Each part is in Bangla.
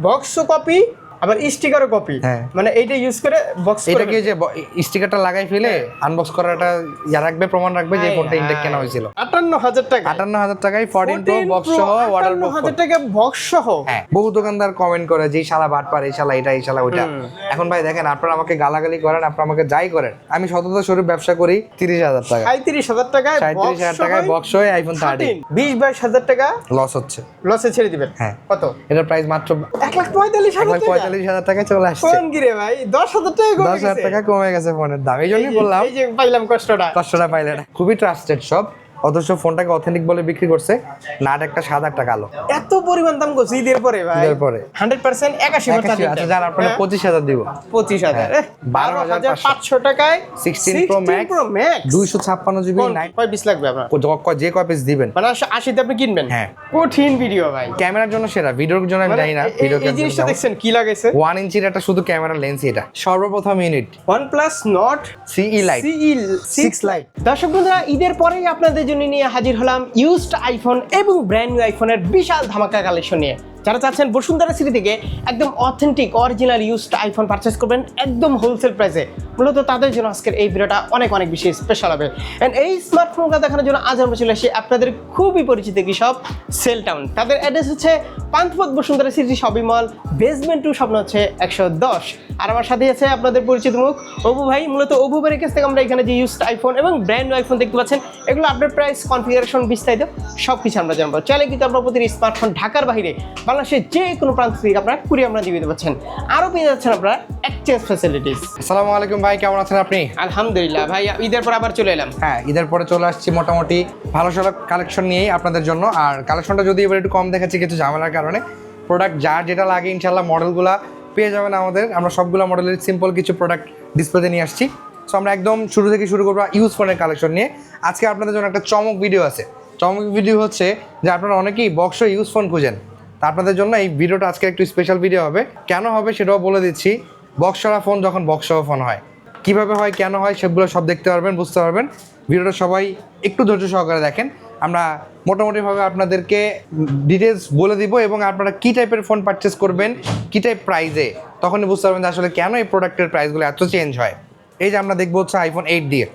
বক্স কপি আবার স্টিকারও কপি, মানে এইটা ইউজ করে বক্স এটাকে যে স্টিকারটা লাগাই ফেলে আনবক্স করাটা রাখবে, প্রমাণ রাখবে যে ফোনটা ইনটেক কেনা হয়েছিল। 58,000 টাকা, 58,000 টাকায় 14 প্রো বক্স সহ ওয়াটারপ্রুফ। 58,000 টাকা বক্স সহ। হ্যাঁ, বহু দোকানদার কমেন্ট করে যে শালা বাটপার, এই শালা এটা, এই শালা ওইটা। এখন ভাই দেখেন, আপনারা আমাকে গালাগালি করেন, আপনারা আমাকে যাই করেন, আমি সততা স্বরূপ ব্যবসা করি 30,000 টাকা, 37,000 টাকায় 37,000 টাকায় বক্স সহ আইফোন 13। 20-22,000 টাকা লস হচ্ছে, লসে ছেড়ে দিবেন। হ্যাঁ, কত? এটার প্রাইস মাত্র 1,45,000 টাকায় চলে আসছে। ফোন কিরে ভাই 10,000 টাকা কমে গেছে। 10,000 টাকা কমে গেছে ফোনের দাম। এই জন্যই বললাম, এই যে পাইলাম কষ্টটা পাইলে না। খুবই ট্রাস্টেড সব, অথচ ফোনটাকে অথেন্টিক বলে বিক্রি করছে, নাট একটা সাদা একটা কালো। এত পরিমাণ দাম করছে ঈদের পরে ভাই, ঈদের পরে 100% 81,000 আচ্ছা, যার আপনারা 25,000 দিব। 25,000 12,500 টাকায় 16 প্রো ম্যাক্স 256 জিবি। কয় পিস লাগবে আপনার? যে কয় পিস দিবেন, মানে 80 তে আপনি কিনবেন। হ্যাঁ, কঠিন ভিডিও ভাই, ক্যামেরার জন্য সেরা, ভিডিওর জন্য আমি জানি না। ভিডিও এই জিনিসটা দেখছেন কি লাগাইছে? 1 ইঞ্চির একটা শুধু ক্যামেরা লেন্স, এটা সর্বপ্রথম unit OnePlus Nord CE Lite 6 Lite। দর্শক বন্ধুরা, ঈদের পরেই আপনাদের জন্য নিয়ে হাজির হলাম ইউজড আইফোন এবং ব্র্যান্ড নিউ আইফোনের বিশাল ধামাকা কালেকশন নিয়ে। যারা চাচ্ছেন বসুন্ধরা সিটি থেকে একদম authentic original used iPhone purchase করবেন একদম হোলসেল প্রাইসে, মূলত তাদের জন্য আজকের এই ভিডিওটা অনেক অনেক বেশি স্পেশাল হবে। এন্ড এই স্মার্টফোনটা দেখানোর জন্য আজ আমরা চলে আসি আপনাদের খুবই পরিচিত কি সব সেল টাউন। তাদের অ্যাড্রেস হচ্ছে Panthapath Bashundhara city shopping mall, basement 2, স্বপ্ন হচ্ছে 110। আর আমার সাথে আছে আপনাদের পরিচিত মুখ অবু ভাই। মূলত অবু ভাইয়ের কাছ থেকে আমরা এখানে যে ইউজড আইফোন এবং ব্র্যান্ড নিউ আইফোন দেখতে পাচ্ছেন, এগুলো আপডেট প্রাইস, কনফিগারেশন, বিস্তারিত সব কিছু আমরা জানবো। চাইলে কিন্তু আপনার প্রতিটি স্মার্টফোন ঢাকার বাইরে বাংলাদেশের যে কোনো প্রান্ত থেকে আপনারা কুরিয়ার আমরা দিয়ে দিতে পারছেন। আরও পেয়ে যাচ্ছেন আপনারা এক্সচেঞ্জ ফ্যাসিলিটিস। আসসালামু আলাইকুম ভাই, কেমন আছেন আপনি? আলহামদুলিল্লাহ ভাই, ঈদের পর আবার চলে এলাম। হ্যাঁ, ঈদের পরে চলে আসছি মোটামুটি ভালো সব কালেকশন নিয়েই আপনাদের জন্য। আর কালেকশনটা যদি এবার একটু কম দেখাচ্ছি কিছু ঝামেলার কারণে, প্রোডাক্ট যার যেটা লাগে ইনশাল্লাহ মডেলগুলো পেয়ে যাবেন আমাদের। আমরা সবগুলো মডেলের সিম্পল কিছু প্রোডাক্ট ডিসপ্লেতে নিয়ে আসছি। সো আমরা একদম শুরু থেকে শুরু করবো ইউজ ফোনের কালেকশন নিয়ে। আজকে আপনাদের জন্য একটা চমক ভিডিও আছে। চমক ভিডিও হচ্ছে যে আপনারা অনেকেই বক্স ইউজ ফোন খুঁজেন, তা আপনাদের জন্য এই ভিডিওটা আজকে একটু স্পেশাল ভিডিও হবে। কেন হবে সেটাও বলে দিচ্ছি। বক্স ছাড়া ফোন যখন বক্স সহ ফোন হয়, কীভাবে হয়, কেন হয়, সেগুলো সব দেখতে পারবেন, বুঝতে পারবেন। ভিডিওটা সবাই একটু ধৈর্য সহকারে দেখেন। আমরা মোটামুটিভাবে আপনাদেরকে ডিটেলস বলে দিব এবং আপনারা কী টাইপের ফোন পারচেস করবেন, কী টাইপ প্রাইসে, তখনই বুঝতে পারবেন যে আসলে কেন এই প্রোডাক্টের প্রাইসগুলো এত চেঞ্জ হয়। এই যে আমরা দেখবো হচ্ছে আইফোন 8 দিয়ে।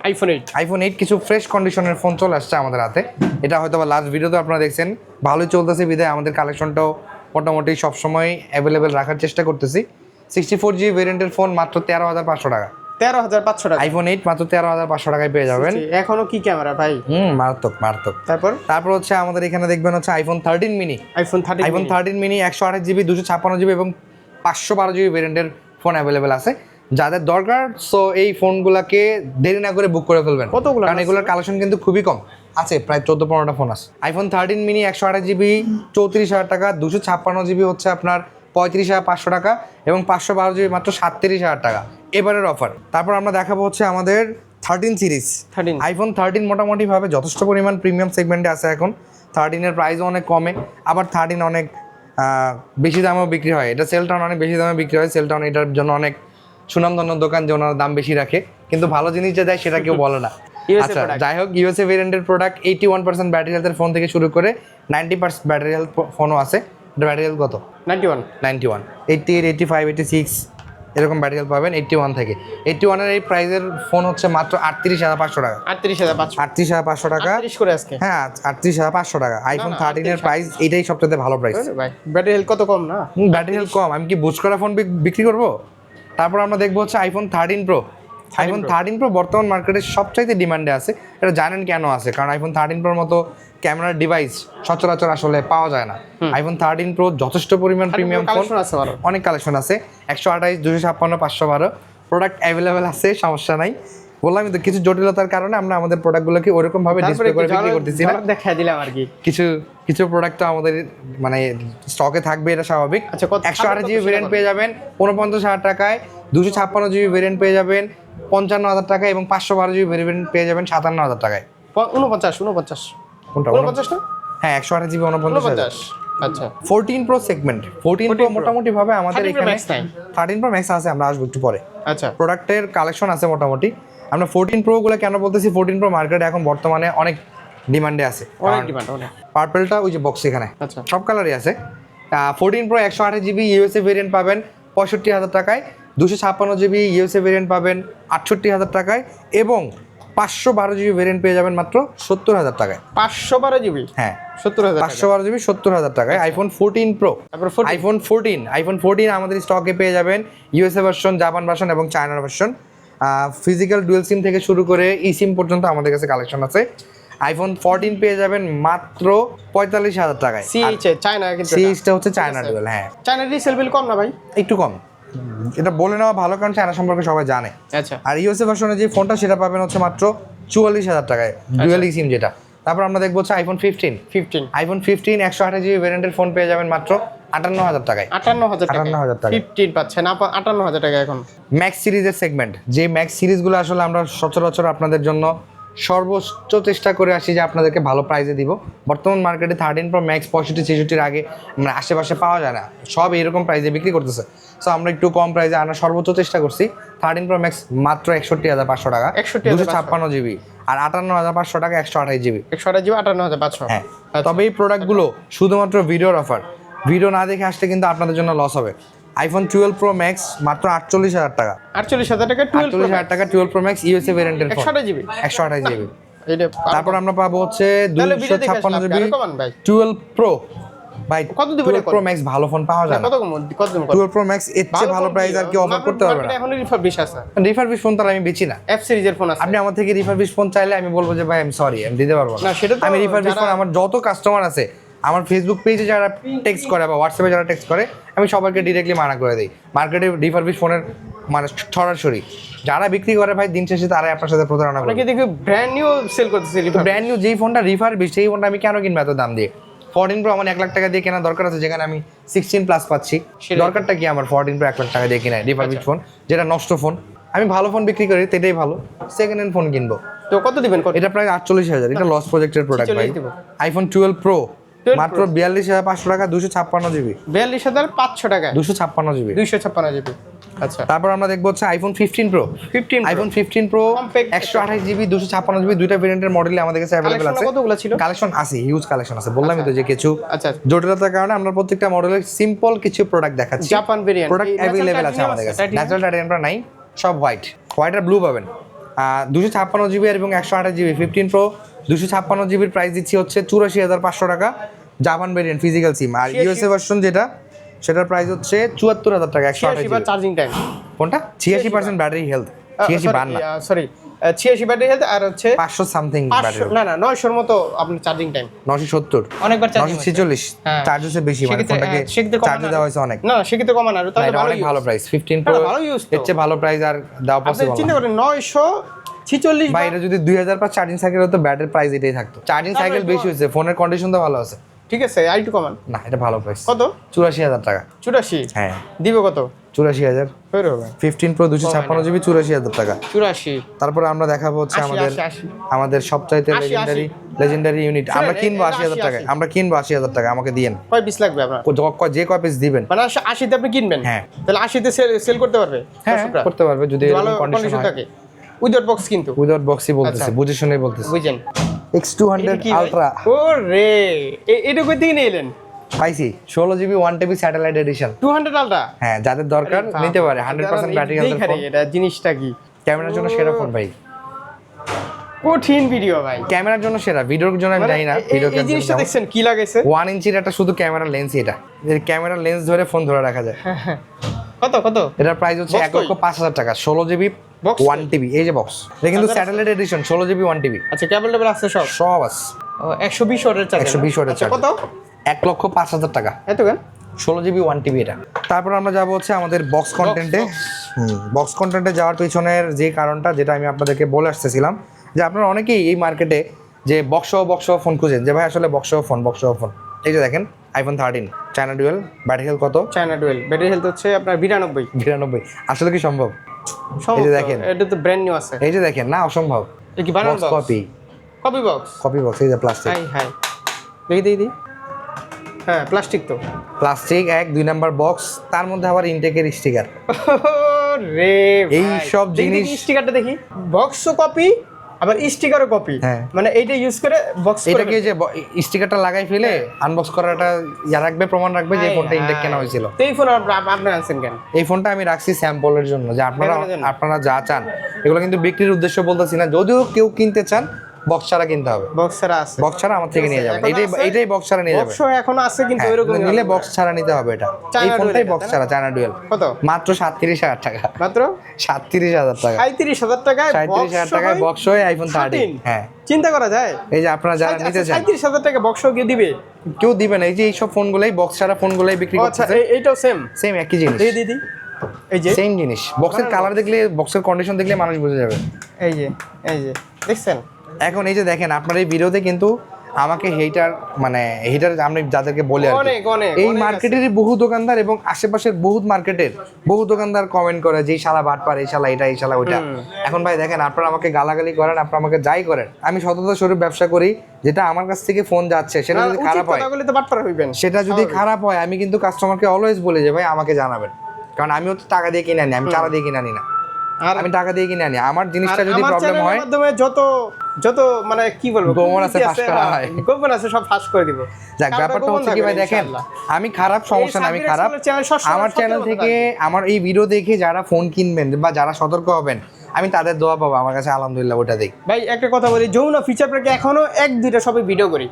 আইফোন 8 কিছু ফ্রেশ কন্ডিশনের ফোন চলে আসছে আমাদের হাতে। এটা হয়তো বা লাস্ট ভিডিওতে আপনারা দেখছেন, ভালোই চলতেছে বিধায় আমাদের কালেকশনটাও মোটামুটি সবসময় অ্যাভেলেবেল রাখার চেষ্টা করতেছি। 64GB ভেরিয়েন্টের ফোন মাত্র 13,500 টাকা। 13,500 টাকা আইফোন 8 মাত্র 13,500 টাকায় পেয়ে যাবেন। এখনো কি ক্যামেরা ভাই, মারাত্মক। তারপর হচ্ছে আমাদের এখানে দেখবেন হচ্ছে iPhone 13 mini. IPhone 13 mini 128GB 256GB এবং 512GB ভেরিয়েন্টের ফোন অ্যাভেলেবেল আছে। যাদের দরকার সো এই ফোনগুলোকে দেরি না করে বুক করে ফেলবেন, কারণ এগুলোর কালেকশন কিন্তু খুবই কম আছে, প্রায় 14-15টা ফোন আছে। আইফোন 13 মিনি 128GB 34,000 টাকা, 256GB হচ্ছে আপনার 35,500 টাকা এবং 512GB মাত্র 37,000 টাকা এবারের অফার। তারপর আমরা দেখাবো হচ্ছে আমাদের 13 সিরিজ। আইফোন 13 মোটামুটিভাবে যথেষ্ট পরিমাণ প্রিমিয়াম সেগমেন্টে আছে এখন। 13-এর প্রাইসও অনেক কমে, আবার 13 অনেক বেশি দামেও বিক্রি হয়। এটা সেলটাউন অনেক বেশি দামে বিক্রি হয়। সেলটাউন এটার জন্য অনেক সুনামধন্য দোকান যে ওনারা দাম বেশি রাখে, কিন্তু ভালো জিনিস যে দেয় সেটা কেউ বলে না। আচ্ছা, যাই হোক, ইউএসএ ভেরিয়েন্টের প্রোডাক্ট 81% ব্যাটারি হেলথের ফোন থেকে শুরু করে 90% ব্যাটারি হেলথ ফোনও আছে। ব্যাটারি হেলথ কত? 91, 88, 85, 86 এরকম ব্যাটারি হেলথ পাবেন 81 থেকে। 81-এর এই প্রাইসের ফোন হচ্ছে মাত্র 38,500 টাকা। 38,500 টাকা করে আজকে। হ্যাঁ, 38,500 টাকা। আইফোন 13-এর প্রাইস এটাই সবচেয়ে ভালো প্রাইস। ব্যাটারি হেলথ কত কম না? ব্যাটারি হেলথ কম, আমি কি বুস্ট করা ফোন বিক্রি করবো? তারপর আমরা দেখবো হচ্ছে আইফোন 13 প্রো। আইফোন 13 প্রো বর্তমান মার্কেটে সবচাইতে ডিমান্ডে আছে। এটা জানেন কেন আছে? কারণ আইফোন 13 প্রোর মতো ক্যামেরার ডিভাইস সচরাচর আসলে পাওয়া যায় না। আইফোন 13 প্রো যথেষ্ট পরিমাণ প্রিমিয়াম ফোন, অনেক কালেকশন আছে। 128, 256, 512 প্রোডাক্ট অ্যাভেলেবেল আছে, সমস্যা নাই। বললাম তো কিছু জটিলতার কারণে আমরা আমাদের প্রোডাক্টগুলোকে ওরকম ভাবে ডিসপ্লে করে বিক্রি করতেছি না। দেখাই দিলাম আর কি। কিছু প্রোডাক্ট তো আমাদের মানে স্টকে থাকবে, এটা স্বাভাবিক। 128GB ভেরিয়েন্ট পেয়ে যাবেন 49,000 টাকায়, 256GB ভেরিয়েন্ট পেয়ে যাবেন 55,000 টাকায় এবং 512GB ভেরিয়েন্ট পেয়ে যাবেন 57,000 টাকায়। 49 কোনটা? 49 না? হ্যাঁ, 128GB 49,000। আচ্ছা, 14 প্রো সেগমেন্ট। 14 প্রো মোটামুটি ভাবে আমাদের এখানে 13 প্রো ম্যাক্স আছে, আমরা আসবো একটু পরে। আচ্ছা, প্রোডাক্টের কালেকশন আছে মোটামুটি। আমরা 14 প্রো গুলো কেন বলতেছি? 14 প্রো মার্কেটে এখন বর্তমানে অনেক ডিমান্ডে আছে। অনেক ডিমান্ড। পার্পলটা ওই যে বক্স এখানে, আচ্ছা, সব কালারই আছে। 14 প্রো 128 জিবি ইউএসএ ভেরিয়েন্ট পাবেন 65,000 টাকায়, 256 জিবি ইউএসএ ভেরিয়েন্ট পাবেন 68,000 টাকায়, এবং 512 জিবি ভেরিয়েন্ট পেয়ে যাবেন মাত্র 70,000 টাকায়। 512 জিবি, হ্যাঁ 70,000 512 জিবি 70,000 টাকায়। আইফোন 14 প্রো, তারপর 14 আইফোন 14 আমাদের স্টকে পেয়ে যাবেন ইউএসএ ভার্সন, জাপান ভার্সন এবং চায়নার ভার্সন। ফিজিক্যাল ডুয়েল সিম থেকে শুরু করে ই সিম পর্যন্ত আমাদের কাছে কালেকশন আছে। আইফোন 14 পেয়ে যাবেন মাত্র 45,000 টাকায়। সিএইচ চায়না, কিন্তু সিএইচটা হচ্ছে চায়না ডুয়েল। হ্যাঁ চায়না রিসেল বিল কম না ভাই? একটু কম, এটা বলে নেওয়া ভালো কারণ চায়না সম্পর্কে সবাই জানে। আচ্ছা, আর ইউএসএ ভার্সনের যে ফোনটা সেটা পাবেন হচ্ছে মাত্র 44,000 টাকায়, ডুয়েল ই সিম যেটা। তারপর আমরা দেখবো হচ্ছে আইফোন 15 128 জিবি ভ্যারিয়েন্টের ফোন পেয়ে যাবেন মাত্র 58,000 টাকায়। 58,000 টাকা 15 পাচ্ছেন, 58,000 টাকা এখন। ম্যাক্স সিরিজের সেগমেন্ট, যে ম্যাক্স সিরিজগুলো আসলে আমরা সচরাচর আপনাদের জন্য সর্বোচ্চ চেষ্টা করে আসি যে আপনাদেরকে ভালো প্রাইসে দিব। বর্তমান মার্কেটে 13 প্রো ম্যাক্স 65-66 আগে মানে আশেপাশে পাওয়া যায় না, সব এরকম প্রাইসে বিক্রি করতেছে। সো আমরা একটু কম প্রাইসে আনার সর্বোচ্চ চেষ্টা করছি। 13 প্রো ম্যাক্স মাত্র 61,500 টাকা, 256 জিবি, আর 58,500 টাকা 128 জিবি। 128 জিবি 58,500। হ্যাঁ, তবে এই প্রোডাক্টগুলো শুধুমাত্র ভিডিওর অফার, ভিডিও না দেখে আসলে কিন্তু আপনাদের জন্য লস হবে। আইফোন 12 প্রো ম্যাক্স মাত্র 48,000 টাকা, 48,000 টাকা 48,000 টাকা 12 প্রো ম্যাক্স ইউএসএ ভেরিয়েন্টের ফোন, 128 জিবি 128 জিবি। এটা তারপর আমরা পাবো হচ্ছে তাহলে ভিডিও দেখে 256 জিবি আসলে কমান ভাই 12 প্রো। ভাই কত দিবেন 12 প্রো ম্যাক্স ভালো ফোন পাওয়া যায় না, কত দিবেন 12 প্রো ম্যাক্স এর চেয়ে ভালো প্রাইস আর কি অফার করতে পারবে না। এখন রিফারবিশ আছে, রিফারবিশ ফোন তো আমি বেচি না। এফ সিরিজের ফোন আছে, আপনি আমার থেকে রিফারবিশ ফোন চাইলে আমি বলবো যে ভাই আমি সরি, আমি দিতে পারবো না, সেটা তো আমি রিফারবিশ ফোন, আমার যত কাস্টমার আছে আমার ফেসবুক পেজে যারা টেক্সট করে বা হোয়াটসঅ্যাপে যারা টেক্সট করে, আমি সবাইকে ডিরেক্টলি মানা করে দিই। মার্কেটে রিফারবিশ ফোনের মানে ছড়াছড়ি যারা বিক্রি করে ভাই, দিন শেষে তারাই আপনার সাথে প্রতারণা করে। অনেকে দেখি ব্র্যান্ড নিউ সেল করতেছে ব্র্যান্ড নিউ যেই ফোনটা রিফারবিশ, সেই ফোনটা আমি কেন কিনবো এত দাম দিয়ে? 14 প্রো আমার 1 লাখ টাকা দিয়ে কেনা দরকার আছে, যেখানে আমি 16 প্লাস পাচ্ছি। দরকারটা কি আমার 14 প্রো 1 লাখ টাকা দিয়ে কিনা রিফারবিশ ফোন, যেটা নষ্ট ফোন? আমি ভালো ফোন বিক্রি করি, সেটাই ভালো, সেকেন্ড হ্যান্ড ফোন কিনবো। তো কত দিবেন? এটা প্রায় 48,000, এটা লস প্রজেক্টের প্রোডাক্ট ভাই। আইফোন 12 প্রো মাত্র 42,500 টাকা, 256 জিবি, 42,500 টাকা 256 জিবি, 256 জিবি। আচ্ছা, তারপর আমরা দেখবো হচ্ছে iPhone 15 pro. IPhone 15 pro Compact 128 GB 256 GB, দুইটা ভেরিয়েন্টের মডেলে আমাদের কাছে অ্যাভেলেবল আছে। কতগুলো ছিল? কালেকশন আছে, হিউজ কালেকশন আছে, বললামই তো যে কিছু আচ্ছা, জটিলতার কারণে আমরা প্রত্যেকটা মডেলের সিম্পল কিছু প্রোডাক্ট দেখাচ্ছি। জাপান ভেরিয়েন্ট প্রোডাক্ট অ্যাভেলেবল আছে আমাদের কাছে। ন্যাচারাল টাইটেনিয়ামটা নাই, সব হোয়াইট আর ব্লু পাবেন। 256 জিবি এবং 128 জিবি 15 প্রো 256 জিবির প্রাইস দিচ্ছি হচ্ছে 84,500 টাকা, জাপান ভেরিয়েন্ট ফিজিক্যাল সিম। আর ইউএসএ ভার্সন যেটা, সেটার প্রাইস হচ্ছে 74,000 টাকা 128 জিবি। চার্জিং টাইম কোনটা? 86% ব্যাটারি হেলথ, 86 না সরি 86 ব্যাটারি হেলথ, আর হচ্ছে 500 সামথিং ব্যাটারি, না 900 এর মতো আপনার চার্জিং টাইম। 970 অনেকবার চার্জিং 946 চার্জ হচ্ছে বেশি, মানে ফোনটাকে চার্জ দেওয়া হয়েছে অনেক। না সেক্ষেত্রে কমান, আর তাহলে অনেক ভালো প্রাইস। 15 প্রো এর চেয়ে ভালো প্রাইস আর দেওয়া পসিবল না। চিন্তা করেন 946 ভাই, এটা যদি 2000 পাঁচ চার্জিং সাইকেল হতো, ব্যাটারি প্রাইস এটাই থাকতো। চার্জিং সাইকেল বেশি হয়েছে, ফোনের কন্ডিশন তো ভালো আছে। ঠিক আছে, আইটু কমান না, এটা ভালো প্রাইস। কত? 84,000 টাকা। 84? হ্যাঁ, দিবে কত? 84,000। হয়ে হবে 15 প্রো 256 জিবি 84,000 টাকা। 84। তারপরে আমরা দেখাবো হচ্ছে 80, আমাদের সবচাইতে 80, লেজেন্ডারি ইউনিট। আমরা কিনবো 80,000 টাকায়, আমরা কিনবো 80,000 টাকা, আমাকে দিয়েন। কয় পিস লাগবে আপনার? যে কয় পিস দিবেন, মানে 80 তে আপনি কিনবেন? হ্যাঁ। তাহলে 80 তে সেল করতে পারবে? হ্যাঁ, করতে পারবে যদি ভালো এরকম কন্ডিশন কন্ডিশন হয়। থাকে। উইদাউট বক্স কিন্তু? উইদাউট বক্সই বলতেছি, আচ্ছা। বুঝে শুনে বলতেছি। বুঝেন। X200 আলট্রা ওরে, এটা কই থেকে নিলেন? পাইছি 16 GB 1 TB satellite edition 200 ultra. হ্যাঁ, যাদের দরকার নিতে পারে। 100% ব্যাটারি হেলথ ফোন, এটা জিনিসটা কি? ক্যামেরার জন্য সেরা ফোন ভাই, কঠিন ভিডিও ভাই, ক্যামেরার জন্য সেরা, ভিডিওর জন্য আমি জানি না। ভিডিও এই জিনিসটা দেখছেন কি লাগাইছে? 1 ইঞ্চির একটা শুধু ক্যামেরা লেন্স, এটা ক্যামেরা লেন্স ধরে ফোন ধরে রাখা যায়। কত কত? এটার প্রাইস হচ্ছে 1,05,000 টাকা, 16 জিবি Box 1 টিবি। এই যে বক্স, এটা কিন্তু স্যাটেলাইট এডিশন, 16 জিবি 1 টিবি। আচ্ছা, কেবল টেবিল আছে সব? সব আছে। 120 ওয়াটের চার্জার? 120 ওয়াটের আচ্ছা, কত? 1,05,000 টাকা, এত কেন? 16 জিবি 1 টিবি এটা। তারপর আমরা যাবো হচ্ছে আমাদের বক্স কন্টেন্টে। বক্স কন্টেন্টে যাওয়ার পিছনের যে কারণটা, যেটা আমি আপনাদেরকে বলে আসতেছিলাম, যে আপনারা অনেকেই এই মার্কেটে যে বক্স ফোন খুঁজেন, যে ভাই আসলে বক্স ফোন। এই যে দেখেন iPhone 13 China dual, battery health কত? চায়না ডুয়েল ব্যাটারি হেলথ হচ্ছে আপনার 92। আসলে কি সম্ভব? এই যে দেখেন, এটা তো ব্র্যান্ড নিউ আছে। এই যে দেখেন, না অসম্ভব। এটা কি বানানো বক্স? কপি বক্স, এই যে প্লাস্টিক। হাই দেখি। হ্যাঁ, প্লাস্টিক তো। প্লাস্টিক 1 2 নাম্বার বক্স, তার মধ্যে আবার ইনটেকের স্টিকার। রে এই সব জিনিস, স্টিকারটা দেখি। বক্স কপি, আবার স্টিকারও কপি, হ্যাঁ। মানে এইটা ইউজ করে বক্স করে এটাকে যে স্টিকারটা লাগাই ফেলে আনবক্স করাটা রাখবে, প্রমাণ রাখবে যে ফোনটা ইনটেক কেনা হয়েছিল। তো এই ফোন আপনি আনছেন কেন? এই ফোনটা আমি রাখছি স্যাম্পলের জন্য, যে দেখানোর জন্য? আপনারা যা চান এগুলো কিন্তু বিক্রির উদ্দেশ্য বলতেছি না, যদিও কেউ কিনতে চান বক্স ছাড়া কিনতে হবে, বক্স ছাড়া আছে, বক্স ছাড়া আমার থেকে নিয়ে যাবেন, এখন আছে? এইটাই বক্স ছাড়া নিয়ে যাবেন। বক্স এখনো আছে কিন্তু হ্যাঁ, এরকম নিলে বক্স ছাড়া নিতে হবে এটা। এই China ফোনটাই dual বক্স এটা, ছাড়া, চায়না ডুয়েল। কত? মাত্র 37,000 টাকা, মাত্র 37,000 টাকা, 37,000 টাকায় 37,000 টাকায় বক্স হয়ে আইফোন 13। হ্যাঁ, চিন্তা করা যায়? এই যে আপনারা যারা নিতে চান 37,000 টাকা বক্স গিয়ে দিবে? কেউ দিবে না। এই যে এইসব ফোনগুলোই বক্স ছাড়া ফোনগুলোই বিক্রি আচ্ছা, করতেছে, এইটাও সেম সেম একই জিনিস, দিদি এই যে সেম জিনিস। বক্সের কালার দেখলে, বক্সের কন্ডিশন দেখলে মানুষ বুঝে যাবে। এই যে দেখছেন? এখন এই যে দেখেন আপনার এই ভিডিওতে কিন্তু আমাকে হেটার, মানে হেটার আমি যাদেরকে বলি আর কি, অনেক অনেক এই অনেক মার্কেটেরই বহু দোকানদার এবং আশেপাশের বহুত মার্কেটের বহু দোকানদার কমেন্ট করে যে এই শালা বাটপার, এই শালা এটা, এই শালা ওইটা। এখন ভাই দেখেন, আপনারা আমাকে গালাগালি করেন, আপনারা আমাকে যাই করেন, আমি সততা স্বরূপ ব্যবসা করি। যেটা আমার কাছ থেকে ফোন যাচ্ছে সেটা যদি খারাপ হয়, কথাগুলো তো বাটপার হইবেন। সেটা যদি খারাপ হয়, আমি কিন্তু কাস্টমারকে অলওয়েজ বলে যে ভাই আমাকে জানাবেন, কারণ আমিও তো টাকা দিয়ে কিনে আনি, আমি চারা দিয়ে কিনে আনি না, আর আমি টাকা দিয়ে কিনে আনি। আমার জিনিসটা যদি আমার প্রবলেম চ্যানেলের হয়, মাধ্যমে যত মানে কি বলবো, গোপন আছে, কুকীর্তি ফাঁস করা হয়। গোপন আছে, সব ফাঁস করে দিব। যাক, ব্যাপারটা হচ্ছে কি ভাই দেখেন, আমি খারাপ, সমস্যা না, আমি খারাপ। আমার চ্যানেল থেকে আমার এই ভিডিও দেখে যারা ফোন কিনবেন বা যারা সতর্ক হবেন, আমি তাদের দোয়া পাবো আমার কাছে, আলহামদুলিল্লাহ। ওটা দেখ ভাই, একটা কথা বলি, যমুনা ফিচার প্যাকে এখনো 1-2টা সবই ভিডিও করি,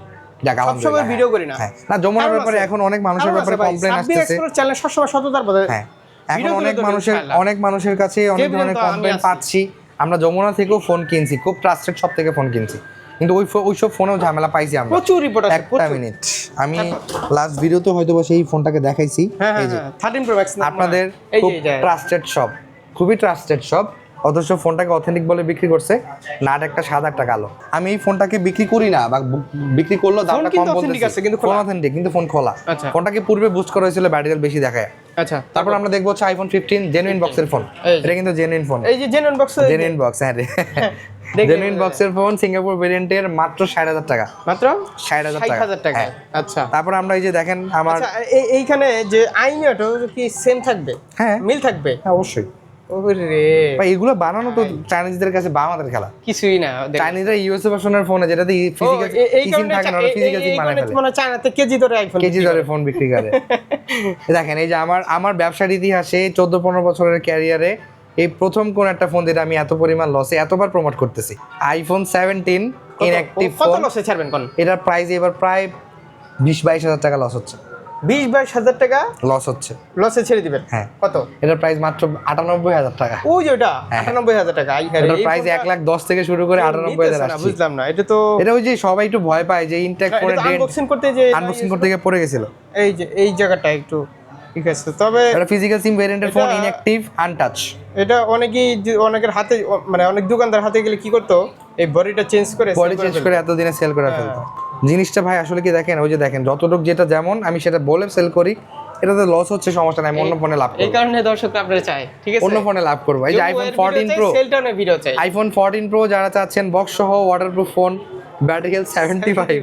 যাক, সবসময় আলহামদুলিল্লাহ। ভিডিও করি না। হ্যাঁ, না, যমুনার ব্যাপারে এখন অনেক মানুষের ব্যাপারে কমপ্লেন আসতেছে। চ্যানেল সবসময় সততার পথে। হ্যাঁ, এখন ভিডিও অনেক গুলো তো মানুষের ইনশাআল্লাহ। অনেক মানুষের কাছে অনেক যেগুলো ধরনের তো আমি কমপ্লেন আছি। পাচ্ছি। আমরা যমুনা থেকেও ফোন কিনছি, খুব ট্রাস্টেড শপ থেকে ফোন কিনছি, কিন্তু ওইসব ফোনেও ঝামেলা পাইছি আমরা। প্রচুর রিপোর্ট আছে, একটা মিনিট, আমি লাস্ট ভিডিওতে হয়তো বা সেই ফোনটাকে দেখাইছি। হ্যাঁ এই যে 13 Pro Max আপনাদের এই খুব যে ট্রাস্টেড শপ, খুবই ট্রাস্টেড শপ, অথচ ফোনটাকে অথেন্টিক বলে বিক্রি করছে, নাট একটা সাদা একটা কালো। আমি এই ফোনটাকে বিক্রি করি না, বা বিক্রি করলেও দামটা কম বলতেছি, কিন্তু ফোন অথেন্টিক কিন্তু ফোন খোলা। আচ্ছা। ফোনটাকে পূর্বে বুস্ট করা হয়েছিল ব্যাটারি বেশি দেখায়। আচ্ছা, তারপর আমরা দেখবো হচ্ছে আইফোন 15 জেনুইন বক্সের ফোন। এই যে। এটা কিন্তু জেনুইন ফোন, এই যে জেনুইন বক্স, জেনুইন বক্স। হ্যাঁ রে, জেনুইন বক্সের ফোন, সিঙ্গাপুর ভেরিয়েন্টের, মাত্র 60,000 টাকা, মাত্র 60,000 টাকা। 60,000 টাকা। হ্যাঁ। আচ্ছা, তারপর আমরা এই যে দেখেন আমার, আচ্ছা, এইখানে যে আইনেটো কি সেম থাকবে? হ্যাঁ, মিল থাকবে? হ্যাঁ, অবশ্যই। ওরে ভাই, এগুলো বানানো তো চাইনিজদের কাছে বামাদের খেলা। কিছুই না। চাইনিজরা ইউএসএ ভার্সনের ফোনে, যেটাতে ফিজিক্যাল সিম থাকে না, ফিজিক্যাল সিম বানায় ফেলে, মানে চায়নাতে কেজি ধরে আইফোন, কেজি ধরে ফোন বিক্রি করে। দেখেন, এই যে আমার ব্যবসার ইতিহাসে 14-15 বছরের ক্যারিয়ারে এই প্রথম কোন একটা ফোন যেটা আমি এত পরিমাণ লসে এতবার প্রমোট করতেছি, আইফোন 17 ইনঅ্যাক্টিভ কত ফোন। লসে ছাড়বেন কোন? এটার প্রাইস এবার প্রায় 20-22 হাজার টাকা লস হচ্ছে, 20-22 হাজার টাকা লস হচ্ছে। লসে ছেড়ে দিবেন? হ্যাঁ। কত? এটার প্রাইস মাত্র 98,000 টাকা। ওই যে ওটা হ্যাঁ। 98,000 টাকা। এটার প্রাইস 1,10,000 থেকে শুরু করে 98,000 আসছে। বুঝলাম না, এটা তো এটা ওই যে সবাই একটু ভয় পায় যে ইনটেক ফোনের ডেট আনবক্সিং করতে যে আনবক্সিং করতে গিয়ে পড়ে গেছিল। এই যে এই জায়গাটা একটু ঠিক আছে, তবে এটা ফিজিক্যাল সিম ভেরিয়েন্টের ফোন, ইনঅ্যাক্টিভ, আনটাচ। এটা অনেকের হাতে, মানে অনেক দোকানদার হাতে গেলে কি করতো, এই বডিটা চেঞ্জ করে বডি চেঞ্জ করে এতদিনে সেল করে ফেলতো। জিনিসটা ভাই আসলে কি দেখেন, ওই যে দেখেন যতটুকু যেটা যেমন আমি সেটা বলে সেল করি, এটাতে লস হচ্ছে, সমস্যা নাই, আমি অন্য ফোনে লাভ এই করব, কারণে দর্শক আপনারা চাই, ঠিক আছে, অন্য ফোনে লাভ করব। এই যে আইফোন 14 প্রো, সেলটা না ভিডিও চাই। আইফোন 14 প্রো যারা চাচ্ছেন বক্স সহ ওয়াটারপ্রুফ ফোন, ব্যাটারি হেলথ 75,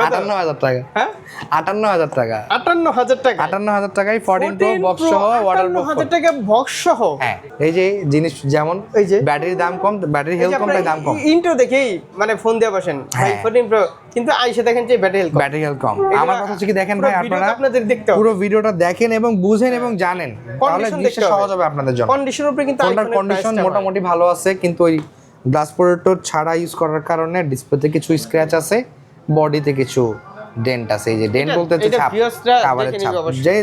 58,000 টাকা। হ্যাঁ, 58,000 টাকা, 58,000 টাকা, 58,000 টাকায় 14 প্রো বক্স সহ ওয়াটারপ্রুফ। 58,000 টাকা বক্স সহ। হ্যাঁ, এই যে জিনিস যেমন এই যে ব্যাটারির দাম কম, ব্যাটারি হেলথ কম, তাই দাম কম। ইন্টো দেখেই মানে ফোন দিয়ে বসেন ভাই, হ্যাঁ। 14 প্রো, কিন্তু আইসে দেখেন যে ব্যাটারি হেলথ কম। ব্যাটারি হেলথ কম। আমার কথা হচ্ছে কি দেখেন ভাই, আপনারা আপনাদের দেখতে হবে, পুরো ভিডিওটা দেখেন এবং বুঝেন এবং জানেন, তাহলে Condition জিনিসটা দেখতে সহজ হবে। হবে আপনাদের জন্য। কন্ডিশনের উপরে কিন্তু ফোনটার আইফোনের কন্ডিশন প্রাইসটা মোটামুটি ভালো আছে, কিন্তু ওই গ্লাস প্রোটেক্টর ছাড়া ইউজ করার কারণে ডিসপ্লেতে কিছু স্ক্র্যাচ আছে, বডিতে কিছু ডেন্ট আছে। এই যে ডেন্ট বলতে হচ্ছে এটা ছাপ, ভিউয়ার্সরা কাভারের দেখে ছাপ। নিবে অবশ্যই। যে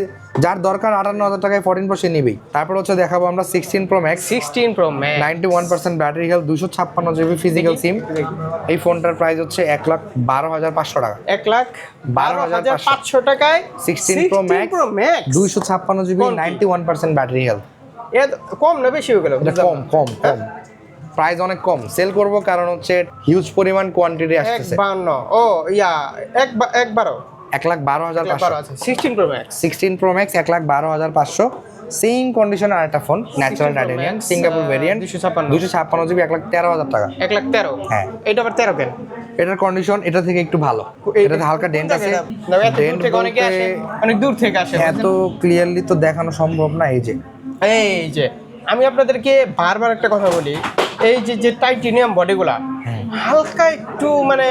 যার দরকার 58,000 টাকায় 14 প্রো সে নিবেই। তারপর হচ্ছে দেখাবো আমরা 16 pro max, 16 pro max, 91% battery health, 256 GB physical সিম। এই ফোনটার প্রাইস হচ্ছে 1,12,500 টাকা, 1,12,500 টাকায় 16 pro max, 256 GB, 91% battery health. এর কম না বেশি হয়ে গেল? এটা কম কম কম, প্রাইস অনেক কম। সেল করব কারণ হচ্ছে হিউজ পরিমাণ কোয়ান্টিটি আসতেছে। 51 ও ইয়া 1,12,500 1,12,500। আছে 16 pro max, 16 pro max 1,12,500। Same কন্ডিশনে আরেকটা phone, natural titanium, Singapore variant, 256 GB, 1,13,000 টাকা। 1,13,000। হ্যাঁ, এটা আবার 13 কেন? এটার কন্ডিশন এটা থেকে একটু ভালো, এটাতে হালকা ডেন্ট আছে। ডেন্ট অনেকে আসে, অনেক দূর থেকে আসে, এত ক্লিয়ারলি তো দেখানো সম্ভব না। এই যে আমি আপনাদেরকে বারবার একটা কথা বলি, এই যে টাইটানিয়াম বডিগুলা হালকা একটু মানে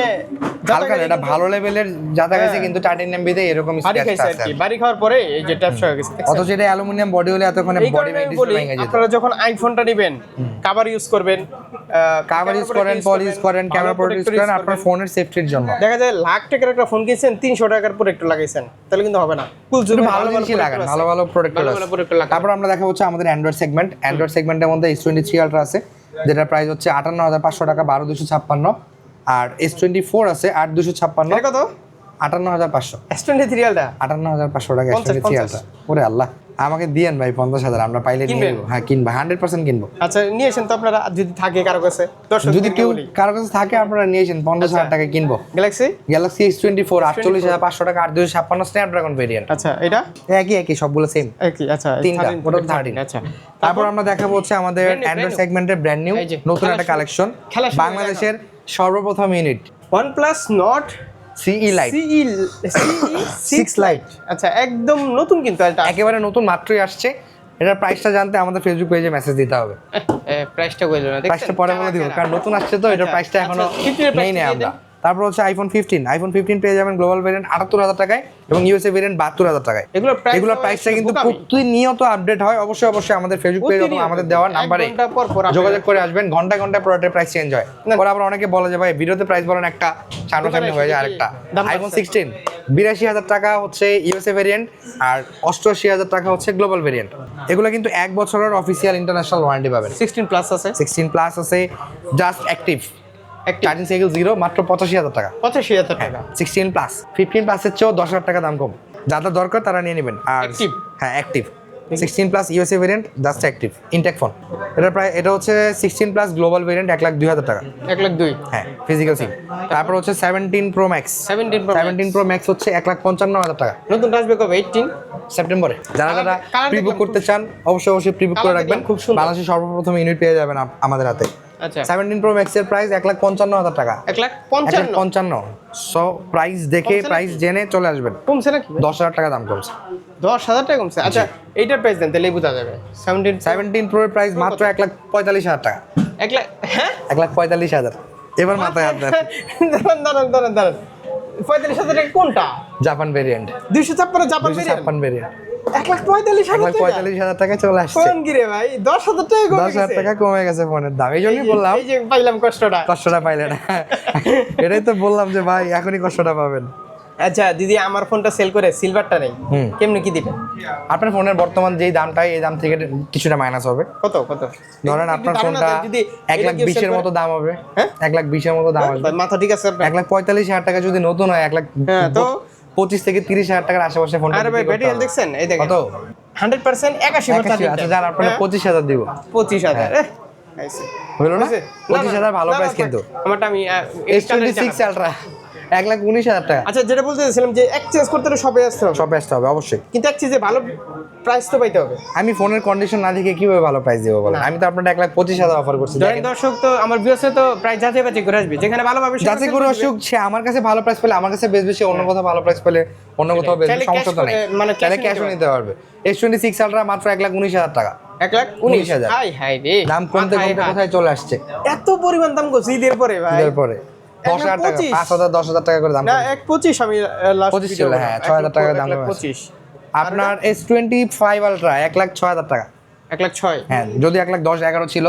হালকা না, এটা ভালো লেভেলের জাতা গেছে, কিন্তু টাইটানিয়াম বিদে এরকম বাড়ি স্ক্র্যাচ খাইছে আর আছে। কি, বাড়ি খাওয়ার পরে এই যে ট্যাপস হয়ে গেছে। অথচ এটা অ্যালুমিনিয়াম বডি হলে এতক্ষণে এই বডি কারণে আমি বলি, ভেঙে যেত। আপনারা যখন আইফোনটা নেবেন কভার ইউজ করবেন, কভার ইউজ করেন, পলি ইউজ করেন, ক্যামেরা প্রোটেক্ট ইউজ করেন আপনার ফোনের সেফটির জন্য। দেখা যায় লাখ টাকার একটা ফোন কিনছেন 300 টাকার প্রোটেক্টর লাগাইছেন, তাহলে কিন্তু হবে না। কুল জুড়ে ভালো জিনিসই লাগান, ভালো ভালো প্রোটেক্টর ভালো আছে। ভালো প্রোটেক্টর লাগান। তারপর আমরা দেখা হচ্ছে আমাদের অ্যান্ড্রয়েড সেগমেন্ট। অ্যান্ড্রয়েড সেগমেন্টের মধ্যে S23 আলট্রা আছে, যেটার প্রাইস হচ্ছে 58,500 টাকা, 12,256। আর S24 আছে 8,256। এটা কত? 58,500। S23 আলটা 58,500 টাকা S23 50। আলট্রা। ওরে আল্লাহ, আমাকে দিয়েন ভাই 50,000, আমরা পাইলে নিয়ে কিনবেন? নেবো। হ্যাঁ কিনবো, 100% কিনবো। আচ্ছা নিয়েছেন তো আপনারা, যদি থাকে কারো কাছে, দর্শক যদি কেউ কারো কাছে থাকে আপনারা নিয়েছেন, 50,000 টাকা কিনবো। গ্যালাক্সি। গ্যালাক্সি S24 48,500 টাকা, 8,256 স্ন্যাপড্রাগন ভেরিয়েন্ট। আচ্ছা এটা একই সবগুলো সেম। একই। আচ্ছা তিনটা, 13, টোটাল 13। আচ্ছা তারপর আমরা দেখাবো হচ্ছে আমাদের Brand new, Android brand new। সেগমেন্টের ব্র্যান্ড নিউ এই যে, নতুন খেলা একটা শুরু- কালেকশন, খেলা শুরু হয়ে বাংলাদেশের সর্বপ্রথম unit OnePlus Nord CE light CE 6 Lite। আচ্ছা একদম নতুন কিন্তু এটা। একেবারে নতুন, মাত্রই আসছে। এটার প্রাইসটা জানতে আমাদের ফেসবুক পেজে মেসেজ দিতে হবে। প্রাইসটা কইলো না, প্রাইসটা পরে বলে দিব, কারণ নতুন আসছে তো, এটার প্রাইসটা এখনো নেই না আমরা। তারপর হচ্ছে আইফোন 15 পেয়ে যাবেন গ্লোবাল ভেরিয়েন্ট 78,000 টাকায় এবং ইউএসএ ভেরিয়েন্ট 72,000 টাকায়। এগুলোর প্রাইসটা কিন্তু প্রতিনিয়ত আপডেট হয়। অবশ্যই আমাদের ফেসবুক পেজ অথবা আমাদের দেওয়া নাম্বারে যোগাযোগ করে আসবেন। ঘন্টায় প্রোডাক্টের প্রাইস চেঞ্জ হয়। পরে আবার অনেকে বলে যে ভাই ভিডিওতে প্রাইস বলেন একটা, সামনাসামনি হয়ে যায় আরেকটা। আইফোন 16 82,000 টাকা হচ্ছে ইউএসএ ভেরিয়েন্ট, আর 88,000 টাকা হচ্ছে গ্লোবাল ভেরিয়েন্ট। এগুলো কিন্তু 1 বছরের অফিসিয়াল ইন্টারন্যাশনাল ওয়ারেন্টি পাবেন। 16 প্লাস আছে, 16 প্লাস আছে, জাস্ট অ্যাক্টিভ চার্জিং সাইকেল 0, মাত্র 85,000 টাকা। 85,000 টাকা। 16 প্লাস 15 প্লাসের চেয়েও 10,000 টাকা দাম কম, যাদের দরকার তারা নিয়ে নেবেন। আর Active? হ্যাঁ active 16 plus USA variant, just active intact phone. এটা হচ্ছে 16 প্লাস গ্লোবাল ভেরিয়েন্ট 1,02,000 টাকা। 1,02,000। হ্যাঁ ফিজিক্যাল সিম। তারপর হচ্ছে 17 প্রো ম্যাক্স। 17 প্রো ম্যাক্স হচ্ছে 1,55,000 টাকা। নতুন আসবে কবে? 18 সেপ্টেম্বরে। যারা কালার প্রি বুক দেখলাম করতে চান অবশ্যই প্রি বুক করে কালার রাখবেন। দেখলাম খুব সুন্দর। বাংলাদেশের সর্বপ্রথম ইউনিট পেয়ে যাবেন আমাদের হাতে। আচ্ছা 17 প্রো ম্যাক্স এর প্রাইস 1,55,000 টাকা। 1,55,000 1,55,000। সো প্রাইস দেখে, কমছে প্রাইস জেনে চলে আসবেন। কমছে নাকি? 10,000 টাকা দাম কমছে। 10,000 টাকা কমছে। আচ্ছা এইটার প্রাইস দেন তাহলে বোঝা যাবে। 17 প্রো এর প্রাইস মাত্র 1,45,000 টাকা। 1 লাখ, হ্যাঁ 1,45,000। এবার মাথায় হাত দেন। দাঁড়ান 45,000 টাকা কোনটা? জাপান ভেরিয়েন্ট, 256 জাপান 256 ভেরিয়েন্ট 1,45,000 টাকা। 1,45,000 টাকায় চলে আসছে। ফোন কি রে ভাই, 10,000 টাকা কমে 10,000 গেছে। টাকা কমে গেছে ফোনের দাম। এই জন্যই বললাম, এই যে পাইলাম কষ্টটা। কষ্টটা পাইলে না। এটাই তো বললাম যে ভাই এখনই কষ্টটা পাবেন। আচ্ছা দিদি আমার ফোনটা সেল করে সিলভারটা নেই, কেমনে কি দিবেন? আপনার ফোনের বর্তমান যেই দামটা, এই দাম থেকে কিছুটা মাইনাস হবে। কত ধরেন আপনার ফোনটা 1,20,000 এর মতো দাম হবে। হ্যাঁ? 1,20,000 এর মতো দাম আসবে। ভাই মাথা ঠিক আছে আপনার? 1,45,000 টাকা যদি নতুন হয়, হ্যাঁ, তো 25 থেকে 30,000 টাকার আশেপাশে ফোনটা আরে ভাই ব্যাটারি হেলথ দেখছেন? এই দেখেন কত? 100% 81 81। আচ্ছা যান আপনারা 25,000 দিব। 25,000 আইছে হলো না? হয়েছে? 25,000 ভালো না, প্রাইস না, কিন্তু। আমারটা আমি S26 আলট্রা 1,19,000 টাকা। আচ্ছা যেটা বলতে চাইছিলাম যে এক্সচেঞ্জ করতে হলে সবে আসতে হবে, সব ব্যস্ত হবে অবশ্যই। কিন্তু এক্সচেঞ্জে ভালো প্রাইস তো পাইতে হবে। আমি ফোনের কন্ডিশন না দেখে কিভাবে ভালো প্রাইস দেবো বলেন? আমি তো আপনাদের 1,25,000 অফার করছি। ধরেন দর্শক তো আমার ভিউয়ার্সে তো প্রাইস যাচাই বাছাই করে আসবে, যেখানে ভালো পাবে যাতে করে অসুখ, সে আমার কাছে ভালো প্রাইস পেলে আমার কাছে বেচবে, সে অন্য কোথাও ভালো প্রাইস পেলে অন্য কোথাও বেচবে, চাইলে সমস্যা তো cash নেই। মানে তাহলে cash ক্যাশও নিতে পারবে। S26 আলট্রা মাত্র 1,19,000 টাকা। 1,19,000 হাই হাই রে, দাম কমতে কমতে কোথায় চলে আসছে এত পরিমাণ দাম করছে ঈদের পরে ভাই। ঈদের পরে 10,000 টাকা, 5,000 10,000 টাকা করে দাম না কমছে। 1,25 আমি লাস্ট 25 ছিল, হ্যাঁ, 6,000 টাকা দাম কমেছে। 1,25 আপনার S25 আলট্রা 1,06,000 টাকা। 1,06,000 হ্যাঁ যদি 1,10,11 ছিল,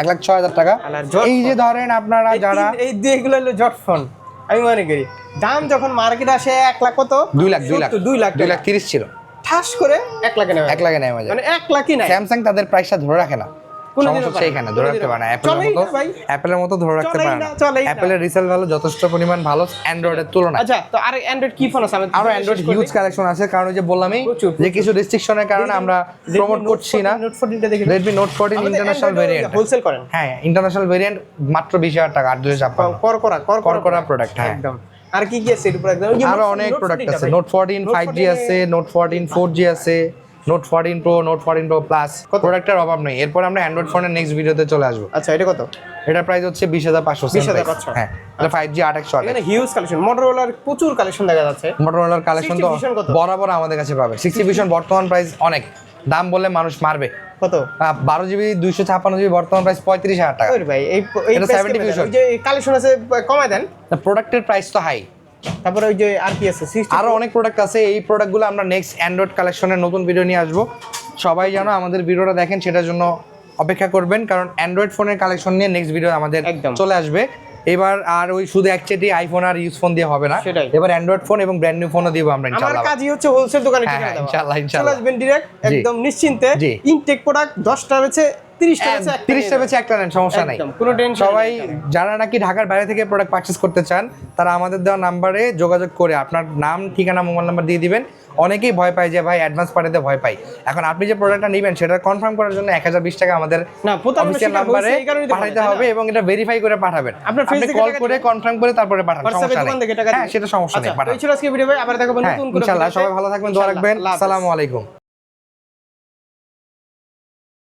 1,06,000 টাকা। আলার জট এই যে ধরেন আপনারা যারা এই দুইগুলো হলো জট ফোন, আমি মনে করি দাম যখন মার্কেটে আসে 1 লাখ কত 2 লাখ 2,30,000 ছিল, ঠাস করে 1 লাখে নেবে, 1 লাখে নেওয়া যায়। মানে 1 লাখই নাই। স্যামসাং তাদের প্রাইসটা ধরে রাখে না, কোনোদিনও সমস্যা পারে সেইখানে না, ধরে রাখতে কোনোদিনও পারে না। চলেই না ভাই। অ্যাপেলের মতো ধরে রাখতে চলেই পারে না, না। চলেই না। অ্যাপেলের রিসেল ভ্যালু যথেষ্ট পরিমাণ ভালো অ্যান্ড্রয়েডের তুলনায়। আচ্ছা তো আর অ্যান্ড্রয়েড কি ফোন আছে? আমি আরো অ্যান্ড্রয়েড হিউজ কালেকশন আছে, কারণ ওই যে বললামই প্রচুর। যে কিছু রেস্ট্রিকশনের কারণে আমরা প্রমোট করছি না। নোট 14টা দেখে Redmi Note 14 international variant, wholesale করেন? হ্যাঁ ইন্টারন্যাশনাল ভেরিয়েন্ট মাত্র 20,000 টাকা, 8,256 করা প্রোডাক্ট। হ্যাঁ একদম। আর কি কি আছে এর উপর? একদম আরো অনেক প্রোডাক্ট আছে। Note 14 5G আছে, Note 14 4G আছে, Note 14 Pro, Note 14 Pro Plus, প্রোডাক্টের অভাব নেই। এরপর আমরা অ্যান্ড্রয়েড ফোনের নেক্সট ভিডিওতে চলে আসবো। আচ্ছা এটা কত? এটার প্রাইস হচ্ছে 20,500। 20,500 হ্যাঁ এটা 5G 8/128। এখানে হিউজ কালেকশন, মোটরোলার প্রচুর কালেকশন দেখা যাচ্ছে। মোটরোলার কালেকশন তো 60 Vision কত? বরাবর আমাদের কাছে পাবে। 60 Vision বর্তমান প্রাইস অনেক, দাম বললে মানুষ মারবে। কত? 12GB 256GB বর্তমান প্রাইস 35,000 টাকা। ওরে ভাই এই এটা price 70 কেমন দেন? fusion। ওই যে কালেকশন আছে কমায় দেন। প্রোডাক্টের প্রাইস তো হাই, তারপরে ওই যে আর কি আছে 60 আরো অনেক প্রোডাক্ট আছে। এই প্রোডাক্টগুলো আমরা নেক্সট অ্যান্ড্রয়েড কালেকশনের নতুন ভিডিও নিয়ে আসবো। সবাই যেন আমাদের ভিডিওটা দেখেন সেটার জন্য অপেক্ষা করবেন, কারণ অ্যান্ড্রয়েড ফোনের কালেকশন নিয়ে নেক্সট ভিডিও আমাদের একদম। চলে আসবে। এবার আর ওই শুধু একচেটি আইফোন আর ইউজ ফোন দিয়ে হবে না, সেটাই। এবার অ্যান্ড্রয়েড ফোন এবং ব্র্যান্ড নিউ ফোনও দিব আমরা আমার ইনশাআল্লাহ। কাজই হচ্ছে হোলসেল দোকানে হ্যাঁ, ঠিকানা দেওয়া। ইনশাআল্লাহ, চলে ইনশাআল্লাহ। আসবেন ডিরেক্ট একদম নিশ্চিন্তে। জি। ইনটেক প্রোডাক্ট 10টা বেচে 30টা বেচে 30টা বেচে একটা নেন, সমস্যা নাই। একদম কোনো টেনশন সবাই যারা নাকি ঢাকার বাইরে থেকে প্রোডাক্ট পারচেজ করতে চান তারা আমাদের দেওয়া নাম্বারে যোগাযোগ করে আপনার নাম, ঠিকানা, মোবাইল নাম্বার দিয়ে দিবেন। অনেকেই ভয় পায় যে ভাই অ্যাডভান্স পাঠাতে ভয় পাই। এখন আপনি যে প্রোডাক্টটা নেবেন সেটা কনফার্ম করার জন্য 1020 টাকা আমাদের না প্রতারণা অফিসিয়াল শিকার নাম্বারে হয়েছে এই কারণেই তো পাঠাতে বলে, তাই হবে না? এবং এটা ভেরিফাই করে পাঠাবেন। আপনার আপনি face দেখে কল টাকা করে দিবেন। কনফার্ম করে তারপরে পাঠান, WhatsApp-এ সমস্যা দোকান নেই। দেখে টাকা হ্যাঁ, দিবেন। সেটা সমস্যা নেই, আচ্ছা, পাঠান। এই ছিল আজকে ভিডিও ভাই, আবার দেখা হবে হ্যাঁ, নতুন কোনো ইনশাআল্লাহ ভিডিওতে। সবাই ভালো থাকবেন, দোয়া রাখবেন। ইনশাআল্লাহ, আল্লাহ হাফেজ। আসসালামু আলাইকুম।